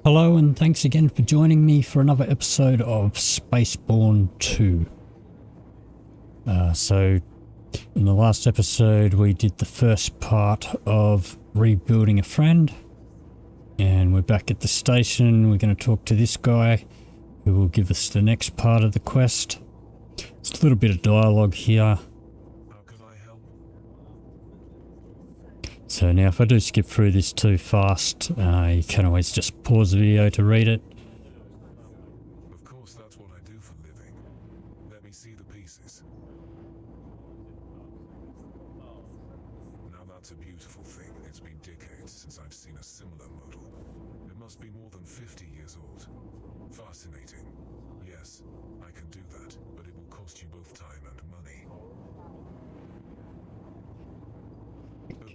Hello and thanks again for joining me for another episode of SpaceBourne 2. So in the last episode we did the first part of rebuilding a friend, and we're back at the station. We're going to talk to this guy who will give us the next part of the quest. It's a little bit of dialogue here. So now if I do skip through this too fast, you can always just pause the video to read it. Of course, that's what I do for a living. Let me see the pieces. Now that's a beautiful thing. It's been decades since I've seen a similar model. It must be more than 50 years old. Fascinating. Yes, I can do that, but it will cost you both time and money.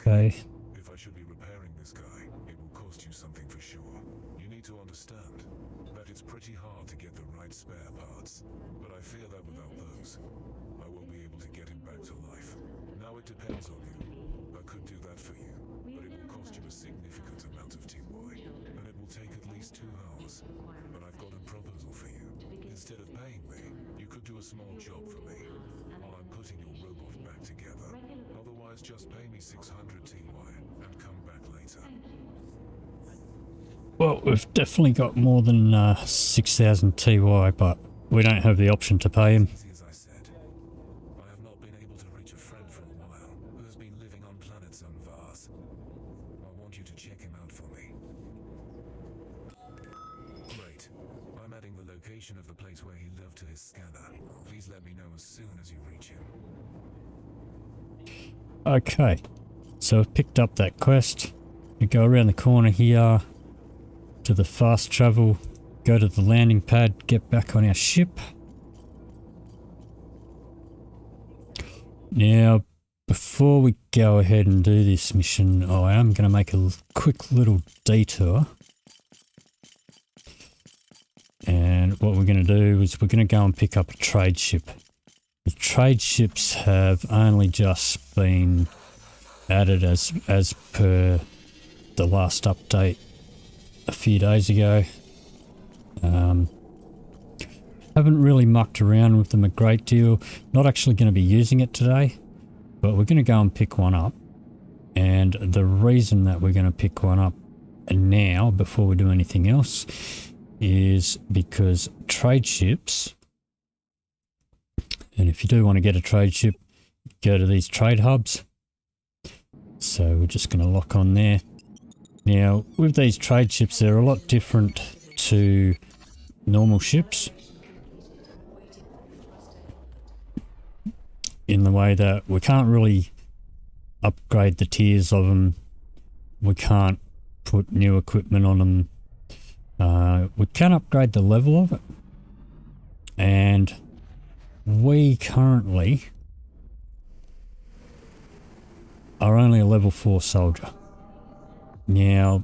Okay. If I should be repairing this guy, it will cost you something for sure. You need to understand that it's pretty hard to get the right spare parts, but I fear that without those, I won't be able to get him back to life. Now it depends on you. I could do that for you, but it will cost you a significant amount of TY, and it will take at least 2 hours. But I've got a proposal for you. Instead of paying me, you could do a small job for me while I'm putting your robot back together. Otherwise, just pay me 600 TY and come back later. Well, we've definitely got more than 6,000 TY, but we don't have the option to pay him. As I said, I have not been able to reach a friend for a while who has been living on planets on Mars. I want you to check him out for me. Great. I'm adding the location of the place where he lived to his scanner. Please let me know as soon as you reach him. Okay, so I've picked up that quest. We go around the corner here to the fast travel, go to the landing pad, get back on our ship. Now, before we go ahead and do this mission, I am going to make a quick little detour. And what we're going to do is we're going to go and pick up a trade ship. The trade ships have only just been added as per the last update a few days ago. Haven't really mucked around with them a great deal. Not actually going to be using it today, but we're going to go and pick one up. And the reason that we're going to pick one up now, before we do anything else, is because trade ships, and if you do want to get a trade ship, go to these trade hubs. So we're just going to lock on there. Now, with these trade ships, they're a lot different to normal ships in the way that we can't really upgrade the tiers of them. We can't put new equipment on them. We can upgrade the level of it. And we currently are only a level 4 soldier. Now,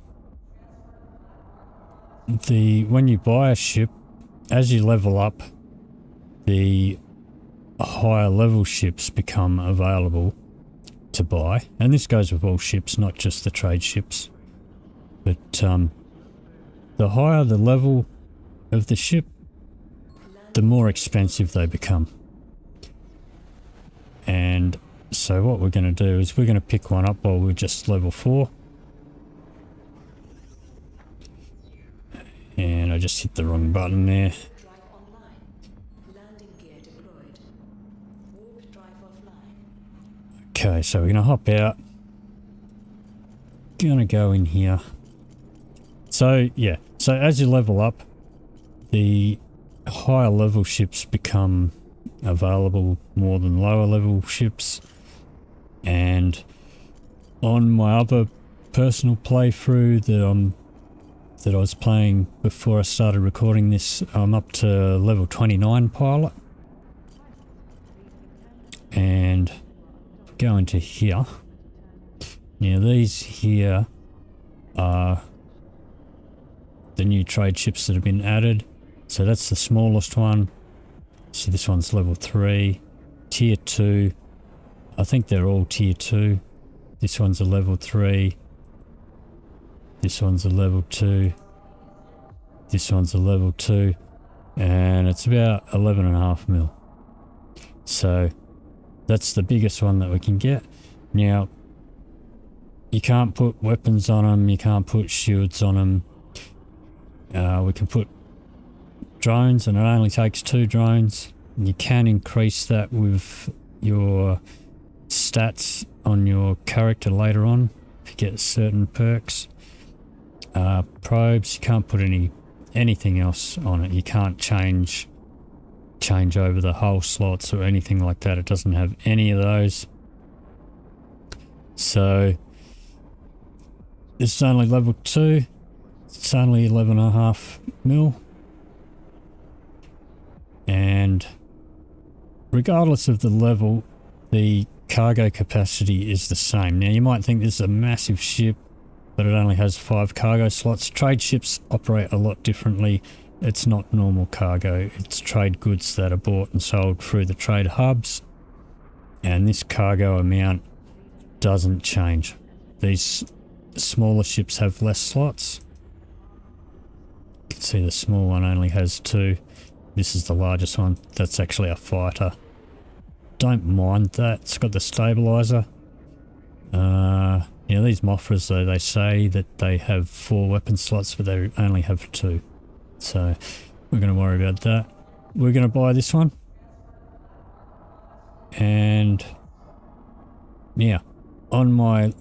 when you buy a ship, as you level up, the higher level ships become available to buy. And this goes with all ships, not just the trade ships. But the higher the level of the ship, the more expensive they become. And so what we're going to do is we're going to pick one up while we're just level 4. And I just hit the wrong button there. Okay, so we're going to hop out. Going to go in here. So yeah, so as you level up, the higher level ships become available more than lower level ships. And on my other personal playthrough that I was playing before I started recording this, I'm up to level 29 pilot. And go into here. Now these here are the new trade ships that have been added. So that's the smallest one. So this one's level 3, tier 2. I think they're all tier 2. This one's a level 3. This one's a level 2. This one's a level 2 and it's about 11.5 mil. So that's the biggest one that we can get. Now, you can't put weapons on them, you can't put shields on them. We can put drones, and it only takes 2 drones. You can increase that with your stats on your character later on if you get certain perks. Probes, you can't put anything else on it. You can't change over the hull slots or anything like that. It doesn't have any of those. So this is only level 2. It's only 11.5 mil. And regardless of the level, the cargo capacity is the same. Now you might think this is a massive ship, but it only has 5 cargo slots. Trade ships operate a lot differently. It's not normal cargo. It's trade goods that are bought and sold through the trade hubs. And this cargo amount doesn't change. These smaller ships have less slots. You can see the small one only has 2. This is the largest one. That's actually a fighter. Don't mind that. It's got the stabilizer. You know, these Mothras, though, they say that they have 4 weapon slots, but they only have 2. So we're going to worry about that. We're going to buy this one. And yeah, on my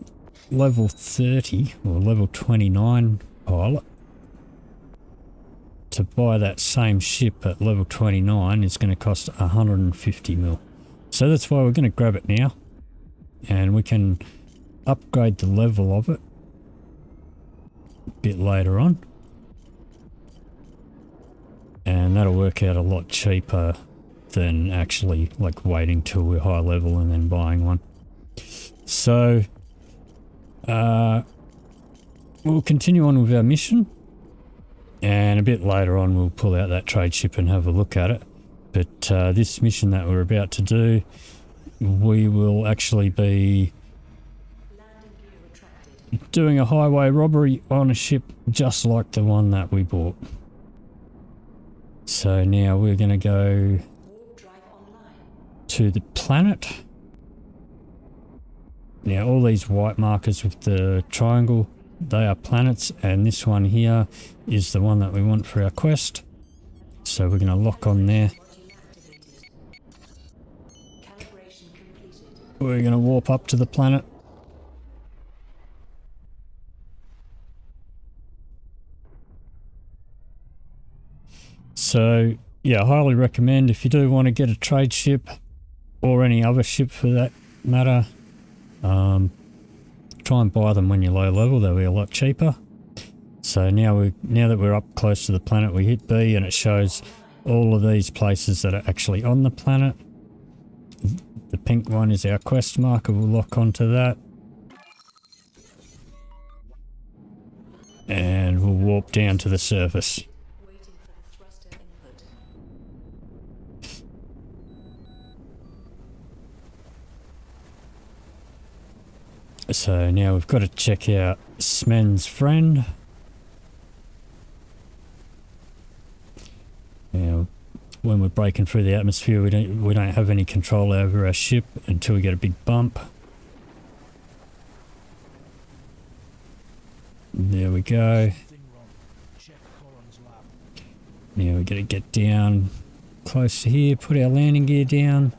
level 30 or level 29 pilot, to buy that same ship at level 29 is going to cost 150 mil. So that's why we're going to grab it now, and we can upgrade the level of it a bit later on, and that'll work out a lot cheaper than actually like waiting till we're high level and then buying one. So we'll continue on with our mission, and a bit later on we'll pull out that trade ship and have a look at it. But this mission that we're about to do, we will actually be doing a highway robbery on a ship just like the one that we bought. So now we're going to go to the planet. Now all these white markers with the triangle, they are planets, and this one here is the one that we want for our quest. So we're going to lock on there. We're going to warp up to the planet. So yeah, I highly recommend, if you do want to get a trade ship or any other ship for that matter, try and buy them when you're low level. They'll be a lot cheaper. So now that we're up close to the planet, we hit B and it shows all of these places that are actually on the planet. The pink one is our quest marker. We'll lock onto that. And we'll warp down to the surface. So now we've got to check out Smen's friend. Now, when we're breaking through the atmosphere, we don't have any control over our ship until we get a big bump. There we go. Now we got to get down close to here, put our landing gear down.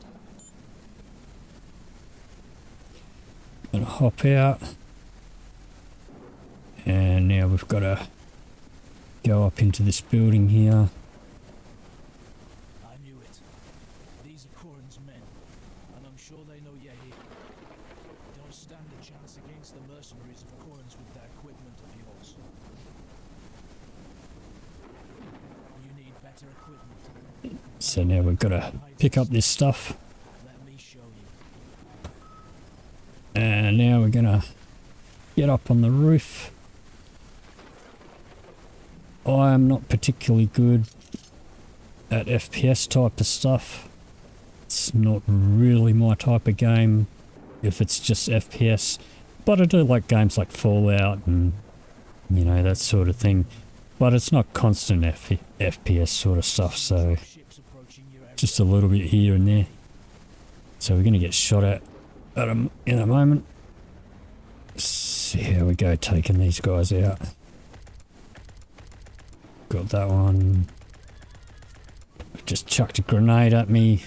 Gonna hop out, and now we've got to go up into this building here. I knew it. These are Corin's men, and I'm sure they know you're here. Don't stand a chance against the mercenaries of Corin's with that equipment of yours. You need better equipment. So now we've got to pick up this stuff. And now we're gonna get up on the roof. I am not particularly good at FPS type of stuff. It's not really my type of game if it's just FPS. But I do like games like Fallout and, you know, that sort of thing. but it's not constant FPS sort of stuff, so Ships approaching your area. just a little bit here and there. So we're going to get shot at in a moment. See how we go taking these guys out. Got that one. Just chucked a grenade at me.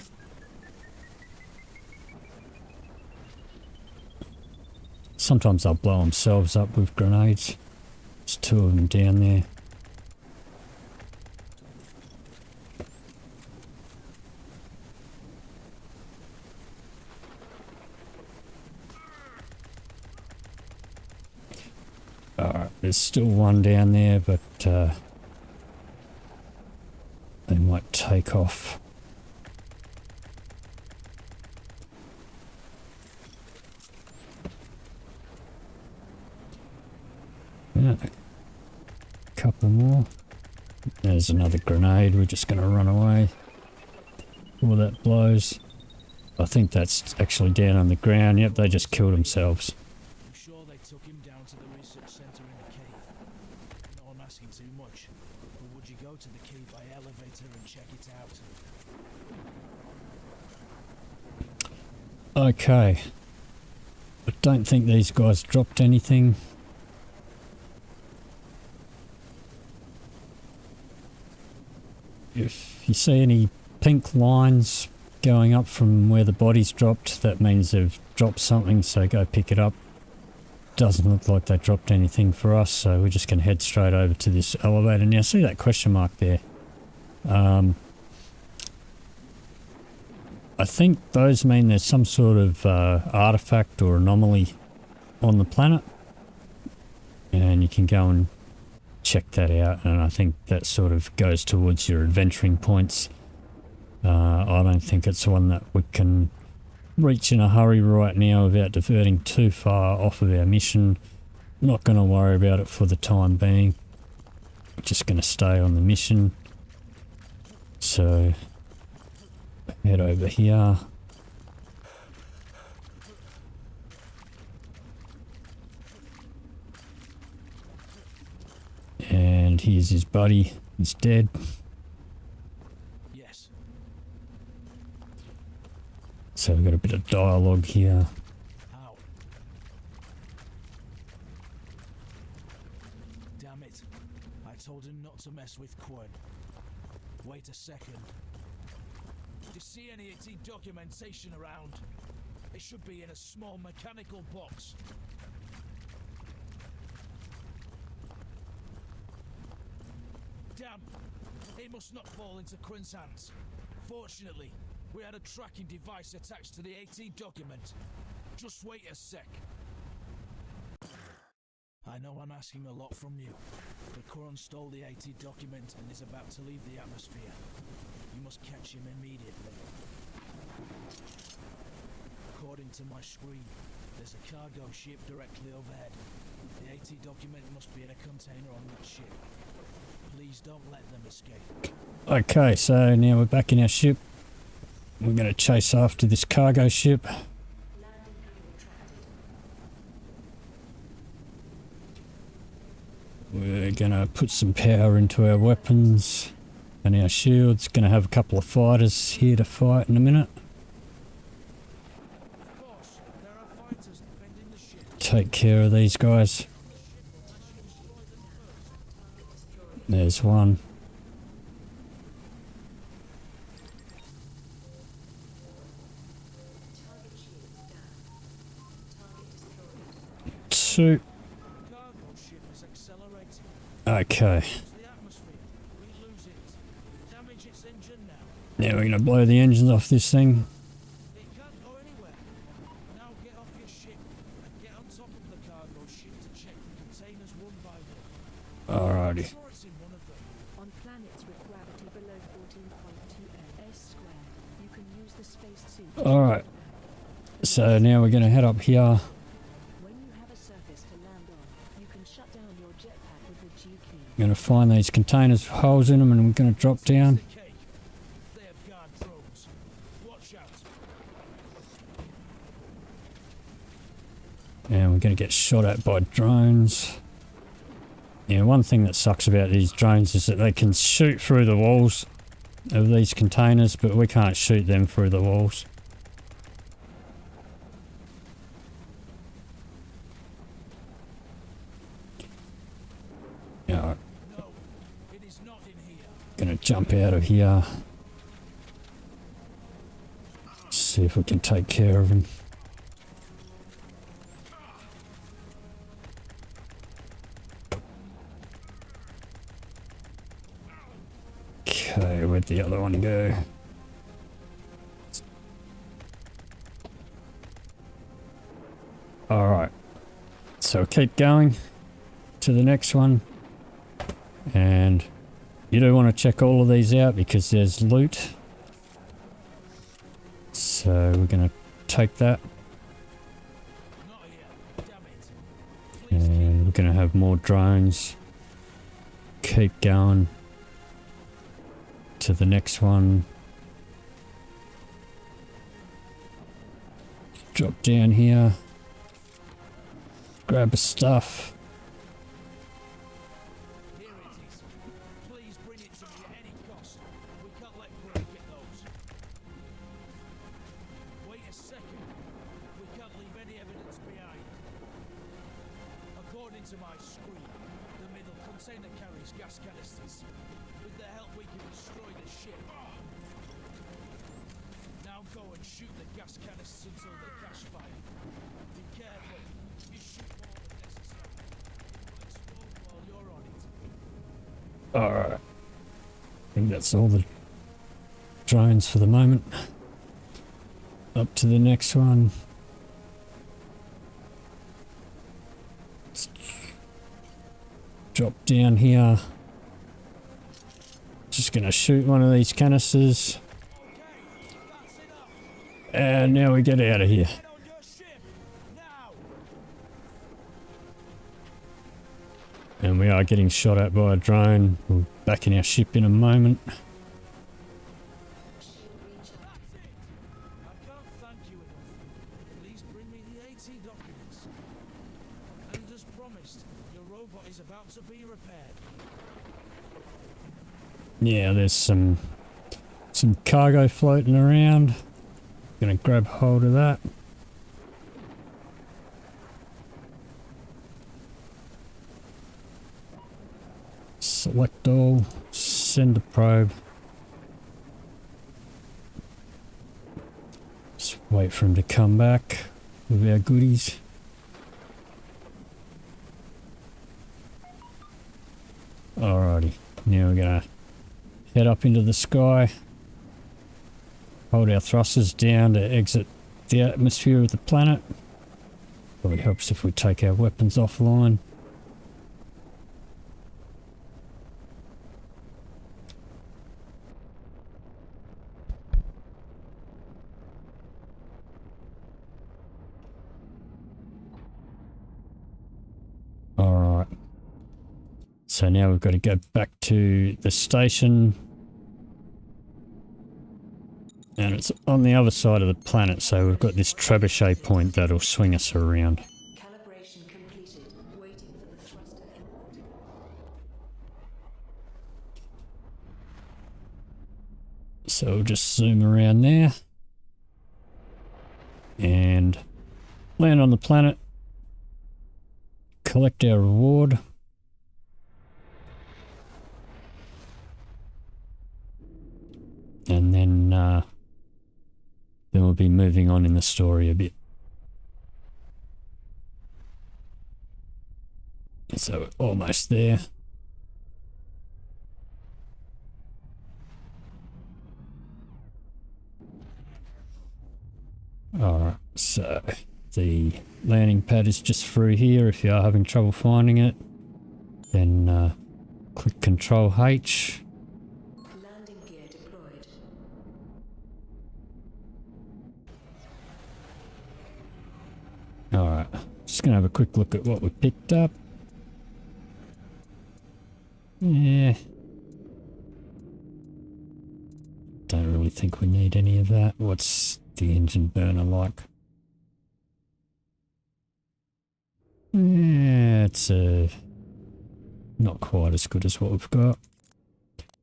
Sometimes they'll blow themselves up with grenades. There's two of them down there. Alright, there's still one down there, but they might take off. Yeah, a couple more. There's another grenade. We're just going to run away before that blows. I think that's actually down on the ground. Yep, they just killed themselves. I'm sure they took him down to the research center in the cave. No, I'm asking too much. But would you go to the cave by elevator and check it out? Okay. I don't think these guys dropped anything. If you see any pink lines going up from where the bodies dropped, that means they've dropped something, so go pick it up. Doesn't look like they dropped anything for us, so we're just going to head straight over to this elevator. Now see that question mark there? I think those mean there's some sort of artifact or anomaly on the planet, and you can go and check that out, and I think that sort of goes towards your adventuring points. I don't think it's one that we can reach in a hurry right now without diverting too far off of our mission. Not going to worry about it for the time being. We're just going to stay on the mission. So head over here. And here's his buddy. He's dead. Yes. So we've got a bit of dialogue here. How? Damn it. I told him not to mess with Quinn. Wait a second. Do you see any AT documentation around? It should be in a small mechanical box. Damn! It must not fall into Quinn's hands. Fortunately, we had a tracking device attached to the AT document. Just wait a sec. I know I'm asking a lot from you, but Quinn stole the AT document and is about to leave the atmosphere. You must catch him immediately. According to my screen, there's a cargo ship directly overhead. The AT document must be in a container on that ship. Please don't let them escape. Okay, so now we're back in our ship. We're going to chase after this cargo ship. We're going to put some power into our weapons and our shields. Going to have a couple of fighters here to fight in a minute. Of course, there are fighters defending the ship. Take care of these guys. There's one. Two. Cargo ship is accelerating. Okay. The atmosphere. We lose it. Damage its engine now. Now we're going to blow the engines off this thing. It can't go anywhere. Now get off your ship and get on top of the cargo ship to check the containers one by one. Alrighty. Sure it's in one of them. On planets with gravity below 14.2 S squared, you can use the spacesuit. Alright. So now we're going to head up here. When you have a surface to land on, you can shut down your jetpack with the G key. We're going to find these containers with holes in them, and we're going to drop down. The cake. They have guard drones. Watch out. And we're going to get shot at by drones. Yeah, one thing that sucks about these drones is that they can shoot through the walls of these containers, but we can't shoot them through the walls. Yeah, No, it is not in here. gonna jump out of here. See if we can take care of him. Okay, where'd the other one go? Alright, so keep going to the next one, and you do want to check all of these out because there's loot. So we're going to take that, Not here. Damn it. and we're going to have more drones. Keep going to the next one. Drop down here. Grab the stuff. Here it is. Please bring it to me at any cost. We can't let Gray get those. Wait a second. We can't leave any evidence behind. According to my screen, the middle container carries gas canisters. With their help, we can destroy the ship. Now go and shoot the gas canisters until they catch fire. Be careful. You shoot more than necessary. It will explode while you're on it. Alright. I think that's all the drones for the moment. Up to the next one. Let's drop down here. Just gonna shoot one of these canisters. And now we get out of here. Get on your ship now. And we are getting shot at by a drone. We'll be back in our ship in a moment. That's it. I can't thank you enough. Please bring me the AT documents. And as promised, your robot is about to be repaired. Yeah, there's some cargo floating around. Gonna grab hold of that. Select all, send a probe. Just wait for him to come back with our goodies. Alrighty, now we're gonna head up into the sky. Hold our thrusters down to exit the atmosphere of the planet. Probably helps if we take our weapons offline. Alright. So now we've got to go back to the station. And it's on the other side of the planet, so we've got this trebuchet point that'll swing us around. Calibration completed. Waiting for the thruster input. So we'll just zoom around there. And land on the planet. Collect our reward. And then we'll be moving on in the story a bit. So we're almost there. Alright, so the landing pad is just through here. If you are having trouble finding it, then click Control H. Landing gear deployed. Alright, just gonna have a quick look at what we picked up. Yeah. Don't really think we need any of that. What's the engine burner like? Yeah, it's a not quite as good as what we've got.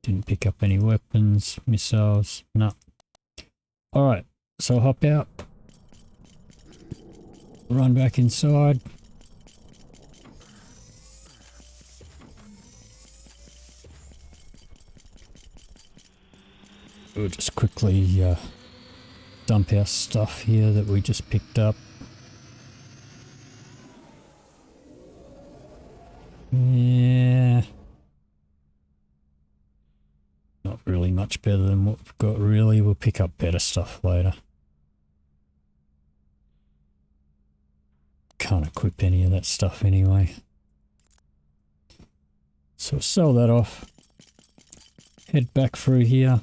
Didn't pick up any weapons, missiles, no. Alright, so I'll hop out. Run back inside. We'll just quickly dump our stuff here that we just picked up. Yeah. Not really much better than what we've got really. We'll pick up better stuff later. Can't equip any of that stuff anyway. So we'll sell that off. Head back through here.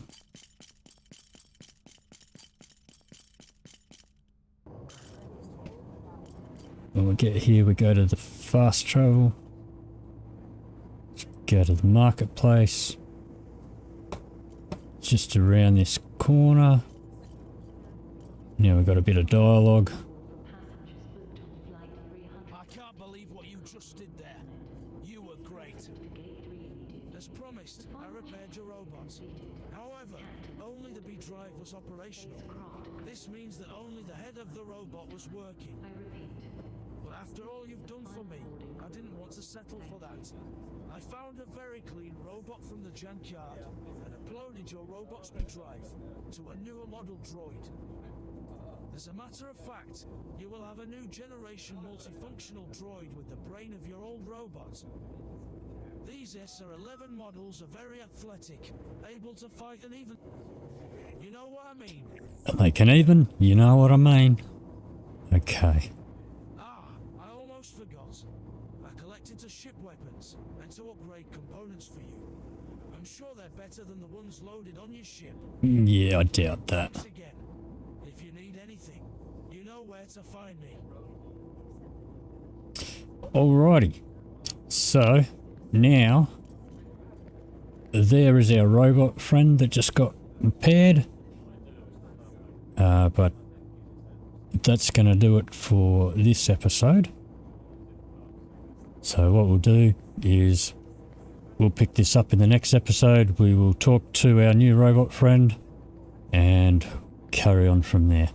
When we get here, we go to the fast travel. Go to the marketplace. Just around this corner. Now we've got a bit of dialogue. I can't believe what you just did there. You were great. As promised, I repaired your robots. However, only the B drive was operational. This means that only the head of the robot was working. But after all you've done for me, I didn't want to settle for that. I found a very clean robot from the junkyard and uploaded your robot's B drive to a newer model droid. As a matter of fact, you will have a new generation multifunctional droid with the brain of your old robot. These SR-11 models are very athletic, able to fight and even... You know what I mean? They can even, you know what I mean. Okay. I almost forgot. I collected to ship weapons and to upgrade components for you. I'm sure they're better than the ones loaded on your ship. Yeah, I doubt that. Once again, if you need anything, you know where to find me. Alrighty. So, now, there is our robot friend that just got repaired. But that's going to do it for this episode. So what we'll do is we'll pick this up in the next episode. We will talk to our new robot friend and carry on from there.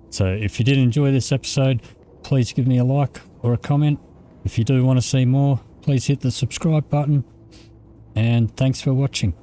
So if you did enjoy this episode, please give me a like or a comment. If you do want to see more, please hit the subscribe button. And thanks for watching.